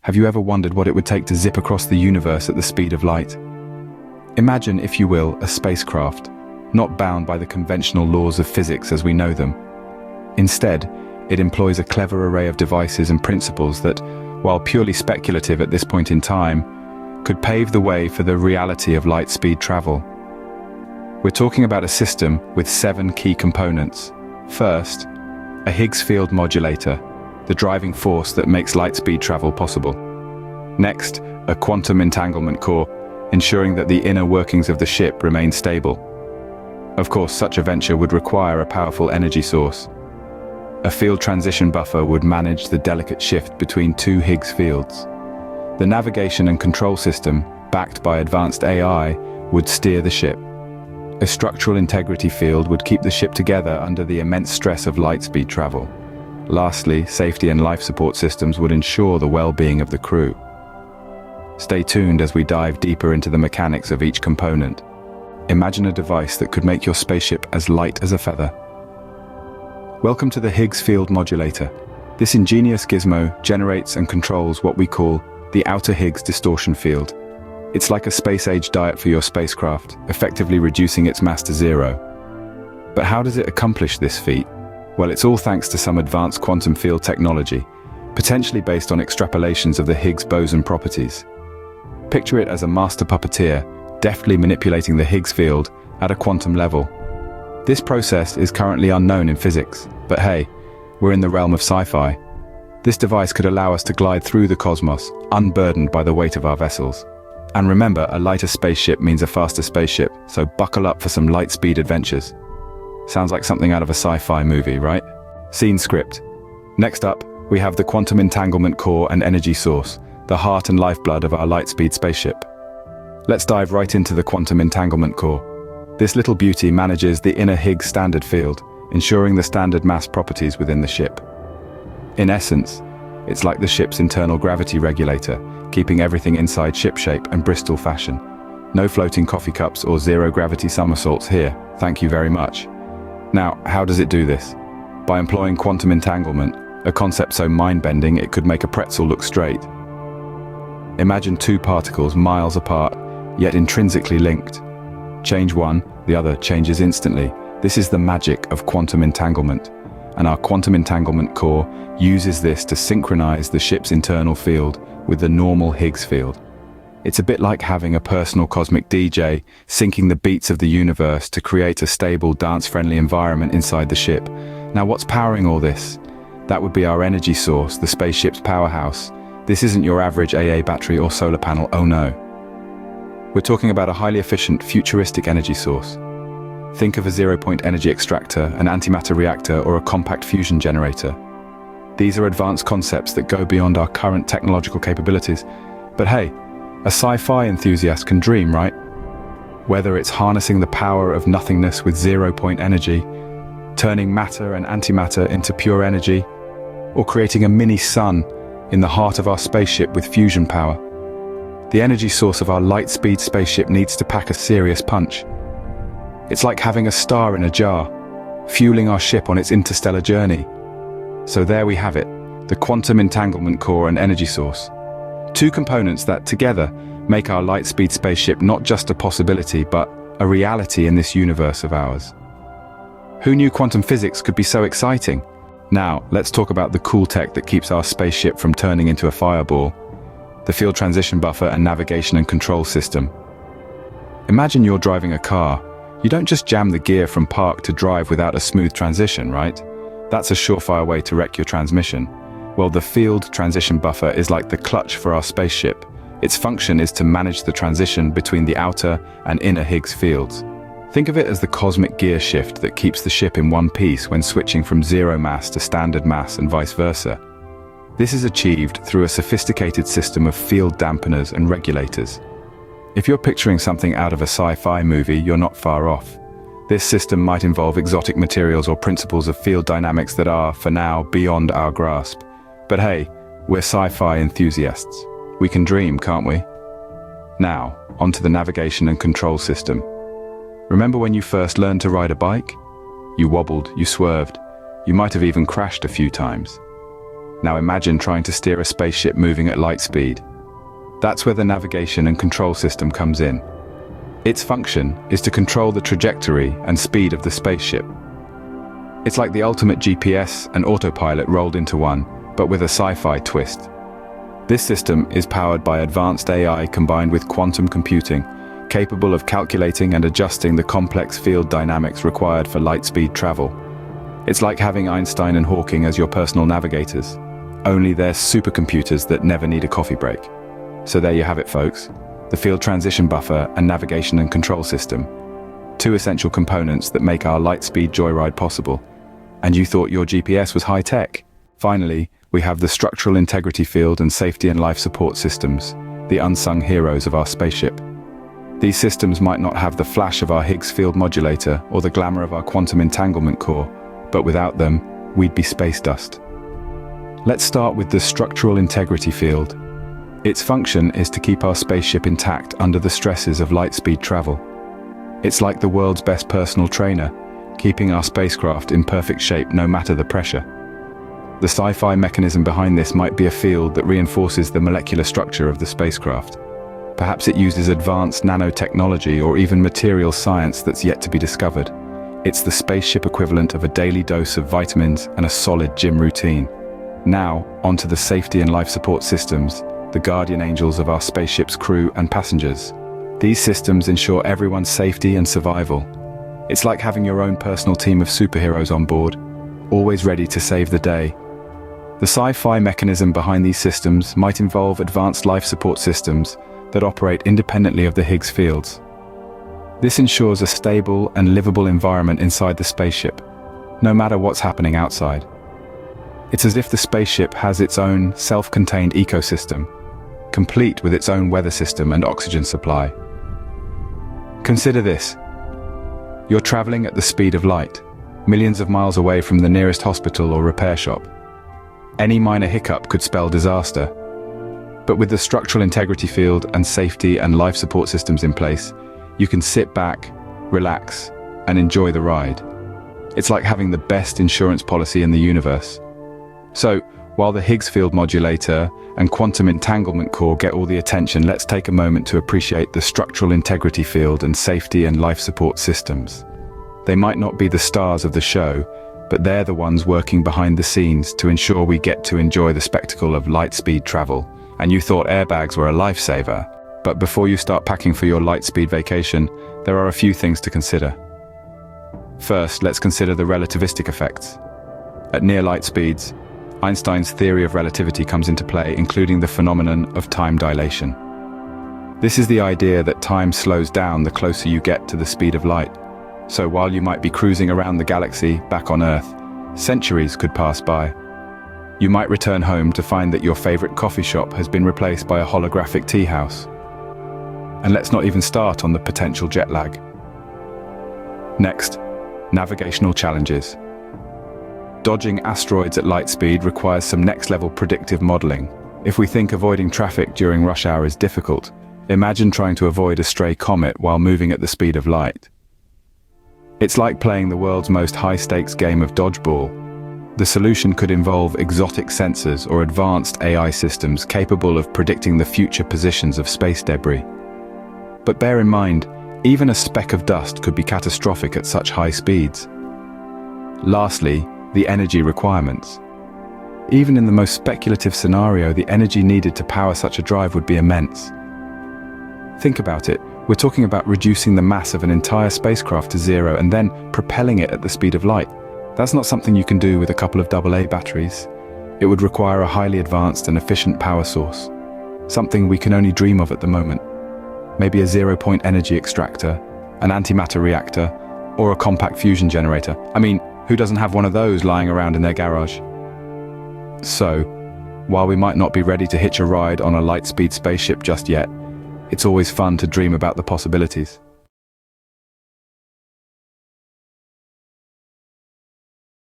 Have you ever wondered what it would take to zip across the universe at the speed of light? Imagine, if you will, a spacecraft, not bound by the conventional laws of physics as we know them. Instead, it employs a clever array of devices and principles that, while purely speculative at this point in time, could pave the way for the reality of light-speed travel. We're talking about a system with 7 key components. First, a Higgs field modulator, the driving force that makes light-speed travel possible. Next, a quantum entanglement core, ensuring that the inner workings of the ship remain stable. Of course, such a venture would require a powerful energy source. A field transition buffer would manage the delicate shift between 2 Higgs fields. The navigation and control system, backed by advanced AI, would steer the ship. A structural integrity field would keep the ship together under the immense stress of light-speed travel. Lastly, safety and life support systems would ensure the well-being of the crew. Stay tuned as we dive deeper into the mechanics of each component. Imagine a device that could make your spaceship as light as a feather. Welcome to the Higgs field modulator. This ingenious gizmo generates and controls what we call the outer Higgs distortion field. It's like a space-age diet for your spacecraft, effectively reducing its mass to 0. But how does it accomplish this feat? Well, it's all thanks to some advanced quantum field technology, potentially based on extrapolations of the Higgs boson properties. Picture it as a master puppeteer, deftly manipulating the Higgs field at a quantum level. This process is currently unknown in physics, but hey, we're in the realm of sci-fi. This device could allow us to glide through the cosmos, unburdened by the weight of our vessels. And remember, a lighter spaceship means a faster spaceship, so buckle up for some light-speed adventures. Sounds like something out of a sci-fi movie, right? Scene script. Next up, we have the quantum entanglement core and energy source, the heart and lifeblood of our light-speed spaceship. Let's dive right into the quantum entanglement core. This little beauty manages the inner Higgs standard field, ensuring the standard mass properties within the ship. In essence, it's like the ship's internal gravity regulator, keeping everything inside shipshape and Bristol fashion. No floating coffee cups or zero-gravity somersaults here, thank you very much. Now, how does it do this? By employing quantum entanglement, a concept so mind-bending it could make a pretzel look straight. Imagine 2 particles miles apart, yet intrinsically linked. Change one, the other changes instantly. This is the magic of quantum entanglement, and our quantum entanglement core uses this to synchronize the ship's internal field with the normal Higgs field. It's a bit like having a personal cosmic DJ syncing the beats of the universe to create a stable, dance-friendly environment inside the ship. Now, what's powering all this? That would be our energy source, the spaceship's powerhouse. This isn't your average AA battery or solar panel, oh no. We're talking about a highly efficient, futuristic energy source. Think of a zero-point energy extractor, an antimatter reactor, or a compact fusion generator. These are advanced concepts that go beyond our current technological capabilities. But hey, a sci-fi enthusiast can dream, right? Whether it's harnessing the power of nothingness with zero-point energy, turning matter and antimatter into pure energy, or creating a mini-sun in the heart of our spaceship with fusion power, the energy source of our light-speed spaceship needs to pack a serious punch. It's like having a star in a jar, fueling our ship on its interstellar journey. So there we have it, the quantum entanglement core and energy source. 2 components that together make our light-speed spaceship not just a possibility, but a reality in this universe of ours. Who knew quantum physics could be so exciting? Now, let's talk about the cool tech that keeps our spaceship from turning into a fireball. The field transition buffer and navigation and control system. Imagine you're driving a car. You don't just jam the gear from park to drive without a smooth transition, right? That's a surefire way to wreck your transmission. Well, the field transition buffer is like the clutch for our spaceship. Its function is to manage the transition between the outer and inner Higgs fields. Think of it as the cosmic gear shift that keeps the ship in one piece when switching from zero mass to standard mass and vice versa. This is achieved through a sophisticated system of field dampeners and regulators. If you're picturing something out of a sci-fi movie, you're not far off. This system might involve exotic materials or principles of field dynamics that are, for now, beyond our grasp. But hey, we're sci-fi enthusiasts. We can dream, can't we? Now, onto the navigation and control system. Remember when you first learned to ride a bike? You wobbled, you swerved, you might have even crashed a few times. Now imagine trying to steer a spaceship moving at light speed. That's where the navigation and control system comes in. Its function is to control the trajectory and speed of the spaceship. It's like the ultimate GPS and autopilot rolled into one, but with a sci-fi twist. This system is powered by advanced AI combined with quantum computing, capable of calculating and adjusting the complex field dynamics required for light-speed travel. It's like having Einstein and Hawking as your personal navigators, only they're supercomputers that never need a coffee break. So there you have it, folks. The field transition buffer and navigation and control system. Two essential components that make our light-speed joyride possible. And you thought your GPS was high-tech? Finally, we have the structural integrity field and safety and life support systems, the unsung heroes of our spaceship. These systems might not have the flash of our Higgs field modulator or the glamour of our quantum entanglement core, but without them, we'd be space dust. Let's start with the structural integrity field. Its function is to keep our spaceship intact under the stresses of light-speed travel. It's like the world's best personal trainer, keeping our spacecraft in perfect shape no matter the pressure. The sci-fi mechanism behind this might be a field that reinforces the molecular structure of the spacecraft. Perhaps it uses advanced nanotechnology or even material science that's yet to be discovered. It's the spaceship equivalent of a daily dose of vitamins and a solid gym routine. Now, onto the safety and life support systems, the guardian angels of our spaceship's crew and passengers. These systems ensure everyone's safety and survival. It's like having your own personal team of superheroes on board, always ready to save the day. The sci-fi mechanism behind these systems might involve advanced life support systems that operate independently of the Higgs fields. This ensures a stable and livable environment inside the spaceship, no matter what's happening outside. It's as if the spaceship has its own self-contained ecosystem, complete with its own weather system and oxygen supply. Consider this. You're traveling at the speed of light, millions of miles away from the nearest hospital or repair shop. Any minor hiccup could spell disaster. But with the structural integrity field and safety and life support systems in place, you can sit back, relax, and enjoy the ride. It's like having the best insurance policy in the universe. So, while the Higgs field modulator and quantum entanglement core get all the attention, let's take a moment to appreciate the structural integrity field and safety and life support systems. They might not be the stars of the show, but they're the ones working behind the scenes to ensure we get to enjoy the spectacle of light-speed travel. And you thought airbags were a lifesaver. But before you start packing for your light-speed vacation, there are a few things to consider. First, let's consider the relativistic effects. At near light speeds, Einstein's theory of relativity comes into play, including the phenomenon of time dilation. This is the idea that time slows down the closer you get to the speed of light. So while you might be cruising around the galaxy back on Earth, centuries could pass by. You might return home to find that your favorite coffee shop has been replaced by a holographic tea house. And let's not even start on the potential jet lag. Next, navigational challenges. Dodging asteroids at light speed requires some next-level predictive modeling. If we think avoiding traffic during rush hour is difficult, imagine trying to avoid a stray comet while moving at the speed of light. It's like playing the world's most high-stakes game of dodgeball. The solution could involve exotic sensors or advanced AI systems capable of predicting the future positions of space debris. But bear in mind, even a speck of dust could be catastrophic at such high speeds. Lastly, the energy requirements. Even in the most speculative scenario, the energy needed to power such a drive would be immense. Think about it. We're talking about reducing the mass of an entire spacecraft to zero and then propelling it at the speed of light. That's not something you can do with a couple of AA batteries. It would require a highly advanced and efficient power source, something we can only dream of at the moment. Maybe a zero-point energy extractor, an antimatter reactor, or a compact fusion generator. I mean, who doesn't have one of those lying around in their garage? So, while we might not be ready to hitch a ride on a light-speed spaceship just yet, it's always fun to dream about the possibilities.